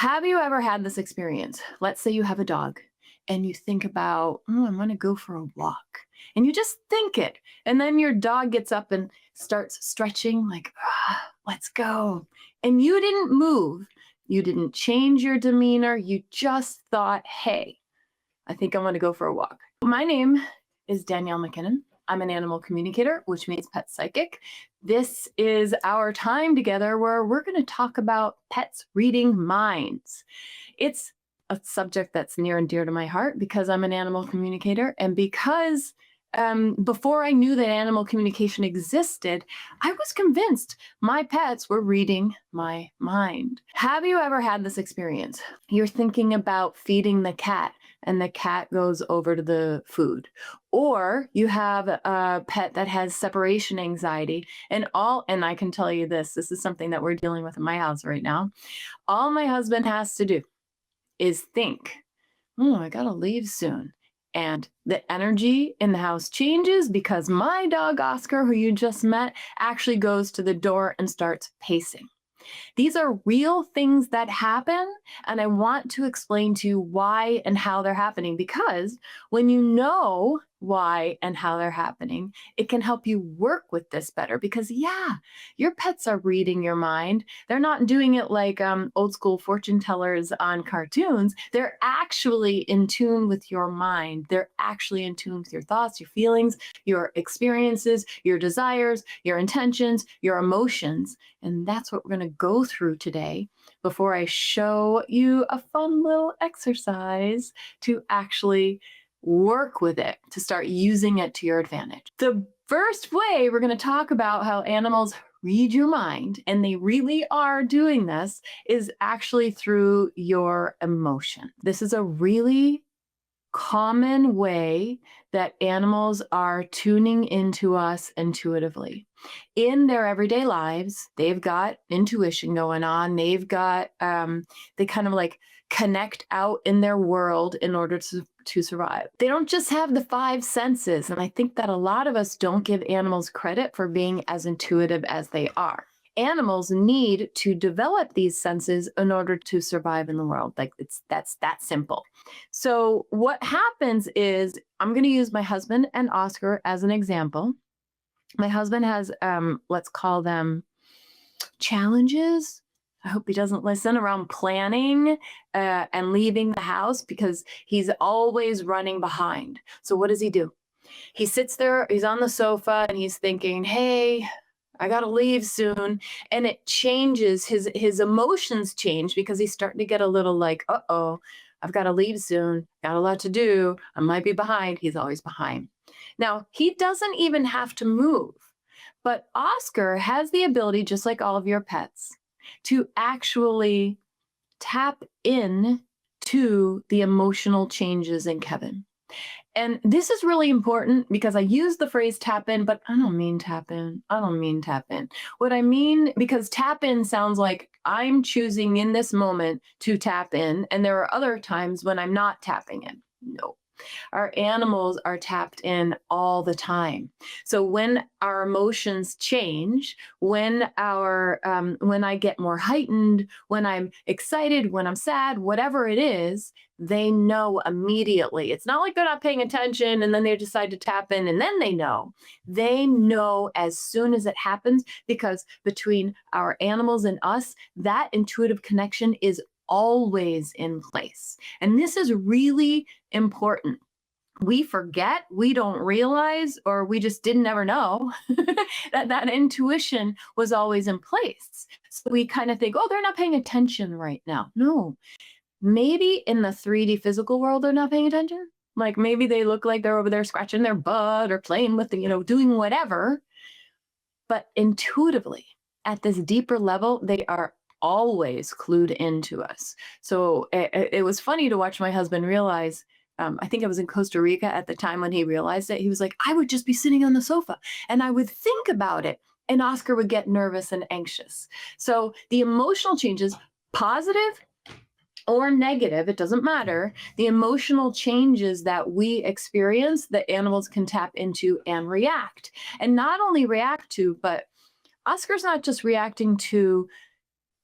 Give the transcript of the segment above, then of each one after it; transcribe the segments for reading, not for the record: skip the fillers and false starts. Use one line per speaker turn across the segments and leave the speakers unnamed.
Have you ever had this experience? Let's say you have a dog and you think about, oh, I'm going to go for a walk. And you just think it. And then your dog gets up and starts stretching, like, let's go. And you didn't move. You didn't change your demeanor. You just thought, hey, I think I'm going to go for a walk. My name is Danielle McKinnon. I'm an animal communicator, which means pet psychic. This is our time together where we're going to talk about pets reading minds. It's a subject that's near and dear to my heart because I'm an animal communicator and because before I knew that animal communication existed, I was convinced my pets were reading my mind. Have you ever had this experience? You're thinking about feeding the cat and the cat goes over to the food. Or you have a pet that has separation anxiety and I can tell you this is something that we're dealing with in my house right now. All my husband has to do is think, oh, I gotta leave soon. And the energy in the house changes because my dog, Oscar, who you just met, actually goes to the door and starts pacing. These are real things that happen, and I want to explain to you why and how they're happening because when you know why and how they're happening, it can help you work with this better because, yeah, your pets are reading your mind. They're not doing it like old school fortune tellers on cartoons. They're actually in tune with your mind. They're actually in tune with your thoughts, your feelings, your experiences, your desires, your intentions, your emotions. And that's what we're going to go through today before I show you a fun little exercise to actually work with it, to start using it to your advantage. The first way we're going to talk about how animals read your mind, and they really are doing this, is actually through your emotion. This is a really common way that animals are tuning into us intuitively. In their everyday lives, they've got intuition going on. They've got, they kind of like connect out in their world in order to survive. They don't just have the five senses. And I think that a lot of us don't give animals credit for being as intuitive as they are. Animals need to develop these senses in order to survive in the world. Like that's that simple. So what happens is I'm going to use my husband and Oscar as an example. My husband has let's call them challenges. I hope he doesn't listen around planning and leaving the house because he's always running behind. So what does he do? He sits there, he's on the sofa and he's thinking, hey, I got to leave soon. And it changes, his emotions change because he's starting to get a little like, uh-oh, I've got to leave soon. Got a lot to do. I might be behind. He's always behind. Now, he doesn't even have to move, but Oscar has the ability, just like all of your pets, to actually tap in to the emotional changes in Kevin. And this is really important because I use the phrase tap in, but I don't mean tap in. I don't mean tap in. What I mean, because tap in sounds like I'm choosing in this moment to tap in, and there are other times when I'm not tapping in. No. Our animals are tapped in all the time. So when our emotions change, when I get more heightened, when I'm excited, when I'm sad, whatever it is, they know immediately. It's not like they're not paying attention and then they decide to tap in and then they know. They know as soon as it happens because between our animals and us, that intuitive connection is always in place. And this is really important. We forget, we don't realize, or we just didn't ever know that intuition was always in place. So we kind of think, oh, they're not paying attention right now. No, maybe in the 3D physical world, they're not paying attention. Like maybe they look like they're over there scratching their butt or playing with doing whatever. But intuitively, at this deeper level, they are always clued into us. So it was funny to watch my husband realize, I think I was in Costa Rica at the time when he realized it. He was like, I would just be sitting on the sofa and I would think about it. And Oscar would get nervous and anxious. So the emotional changes, positive or negative, it doesn't matter. The emotional changes that we experience, that animals can tap into and react. And not only react to, but Oscar's not just reacting to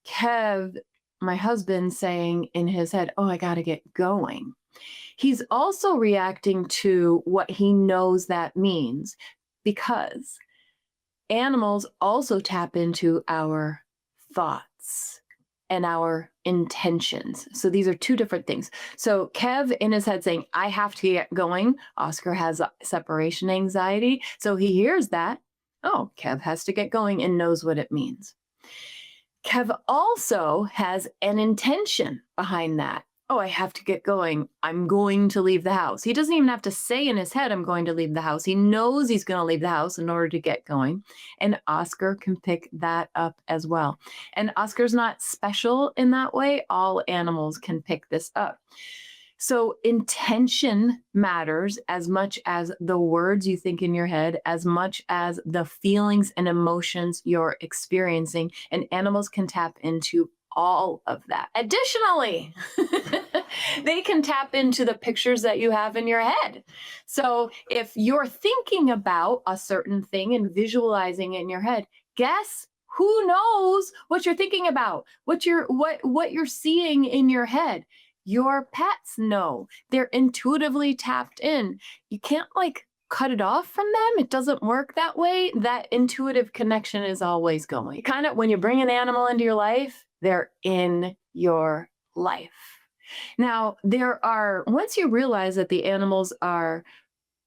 Kev my husband saying in his head, oh, I got to get going. He's also reacting to what he knows that means because animals also tap into our thoughts and our intentions. So these are two different things. So Kev in his head saying, I have to get going. Oscar has separation anxiety. So he hears that. Oh, Kev has to get going and knows what it means. Kev also has an intention behind that. Oh, I have to get going. I'm going to leave the house. He doesn't even have to say in his head, I'm going to leave the house. He knows he's going to leave the house in order to get going. And Oscar can pick that up as well. And Oscar's not special in that way. All animals can pick this up. So intention matters as much as the words you think in your head, as much as the feelings and emotions you're experiencing. And animals can tap into all of that. Additionally, they can tap into the pictures that you have in your head. So if you're thinking about a certain thing and visualizing it in your head, guess who knows what you're thinking about, what you're seeing in your head? Your pets know. They're intuitively tapped in. You can't cut it off from them. It doesn't work that way. That intuitive connection is always going. Kind of when you bring an animal into your life, they're in your life. Now, once you realize that the animals are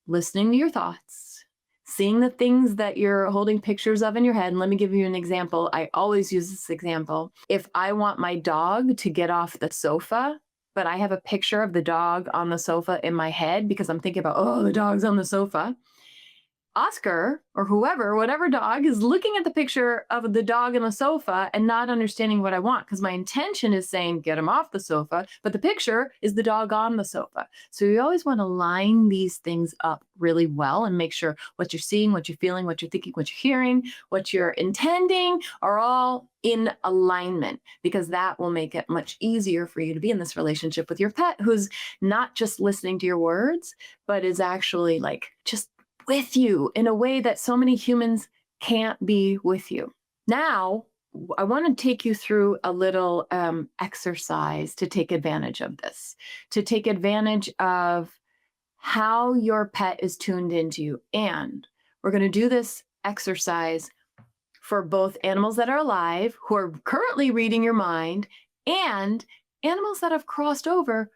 listening to your thoughts, seeing the things that you're holding pictures of in your head, and let me give you an example. I always use this example. If I want my dog to get off the sofa, but I have a picture of the dog on the sofa in my head because I'm thinking about, oh, the dog's on the sofa. Oscar or whoever, whatever dog is looking at the picture of the dog on the sofa and not understanding what I want because my intention is saying, get him off the sofa, but the picture is the dog on the sofa. So you always want to line these things up really well and make sure what you're seeing, what you're feeling, what you're thinking, what you're hearing, what you're intending are all in alignment because that will make it much easier for you to be in this relationship with your pet who's not just listening to your words, but is actually just with you in a way that so many humans can't be with you. Now, I want to take you through a little exercise to take advantage of this, to take advantage of how your pet is tuned into you. And we're going to do this exercise for both animals that are alive, who are currently reading your mind, and animals that have crossed over,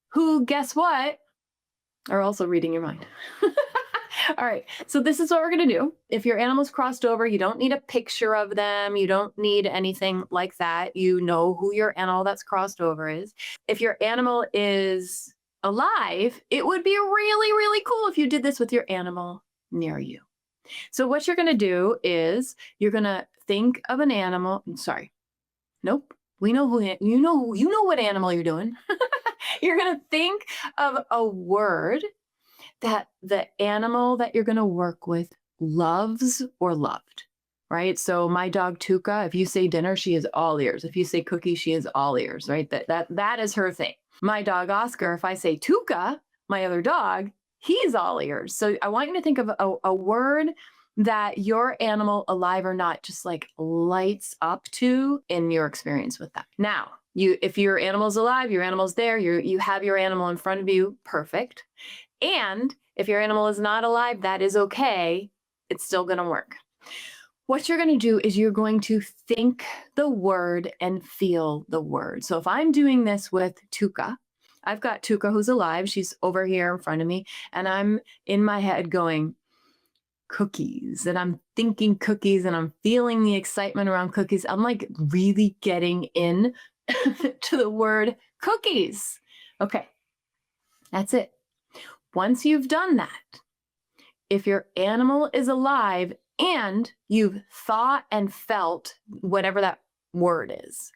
who, guess what, are also reading your mind. All right, so this is what we're going to do. If your animal's crossed over, you don't need a picture of them. You don't need anything like that. You know who your animal that's crossed over is. If your animal is alive, it would be really, really cool if you did this with your animal near you. So what you're going to do is you're going to think of an animal. Sorry. Nope. We know who you know what animal you're doing. You're going to think of a word that the animal that you're going to work with loves or loved, right? So my dog Tuka, if you say dinner, she is all ears. If you say cookie, she is all ears, right? That is her thing. My dog Oscar, if I say Tuka, my other dog, he's all ears. So I want you to think of a word that your animal, alive or not, just lights up to in your experience with that. Now, if your animal's alive, your animal's there, you have your animal in front of you, perfect. And if your animal is not alive, that is okay. It's still going to work. What you're going to do is you're going to think the word and feel the word. So if I'm doing this with Tuka, I've got Tuka who's alive. She's over here in front of me. And I'm in my head going, cookies. And I'm thinking cookies and I'm feeling the excitement around cookies. I'm really getting in to the word cookies. Okay, that's it. Once you've done that, if your animal is alive and you've thought and felt whatever that word is,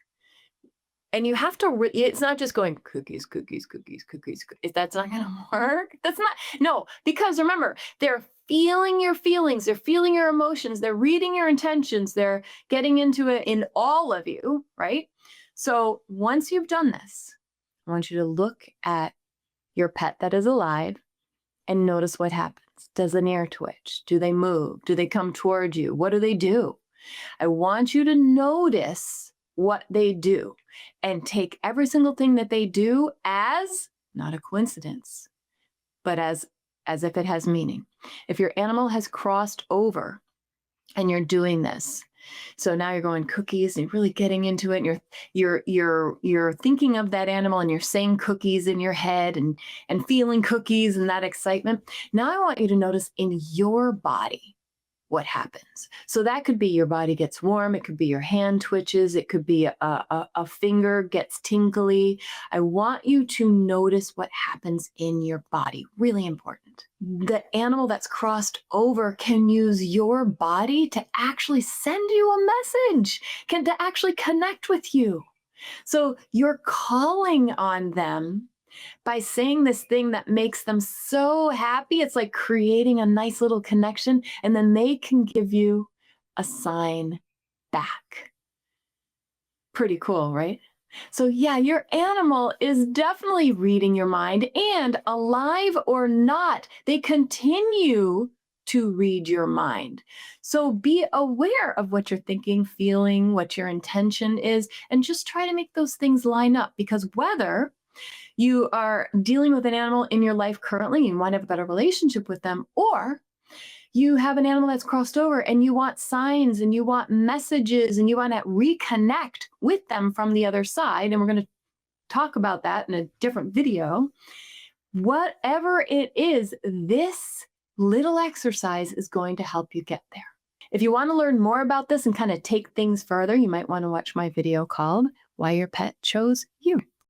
and you have to, it's not just going cookies, cookies, cookies, cookies. That's not going to work. No, because remember, they're feeling your feelings. They're feeling your emotions. They're reading your intentions. They're getting into it in all of you, right? So once you've done this, I want you to look at your pet that is alive and notice what happens. Does an ear twitch? Do they move? Do they come toward you? What do they do? I want you to notice what they do and take every single thing that they do as not a coincidence, but as if it has meaning. If your animal has crossed over and you're doing this, so now you're going cookies and you're really getting into it, and you're thinking of that animal and you're saying cookies in your head and feeling cookies and that excitement. Now I want you to notice in your body what happens. So that could be your body gets warm. It could be your hand twitches. It could be a finger gets tingly. I want you to notice what happens in your body. Really important. The animal that's crossed over can use your body to actually send you a message, can to actually connect with you. So you're calling on them by saying this thing that makes them so happy. It's like creating a nice little connection, and then they can give you a sign back. Pretty cool, right? So, yeah, your animal is definitely reading your mind, and alive or not, they continue to read your mind. So, be aware of what you're thinking, feeling, what your intention is, and just try to make those things line up, because whether you are dealing with an animal in your life currently, you want to have a better relationship with them, or you have an animal that's crossed over and you want signs and you want messages and you want to reconnect with them from the other side. And we're going to talk about that in a different video. Whatever it is, this little exercise is going to help you get there. If you want to learn more about this and kind of take things further, you might want to watch my video called Why Your Pet Chose You.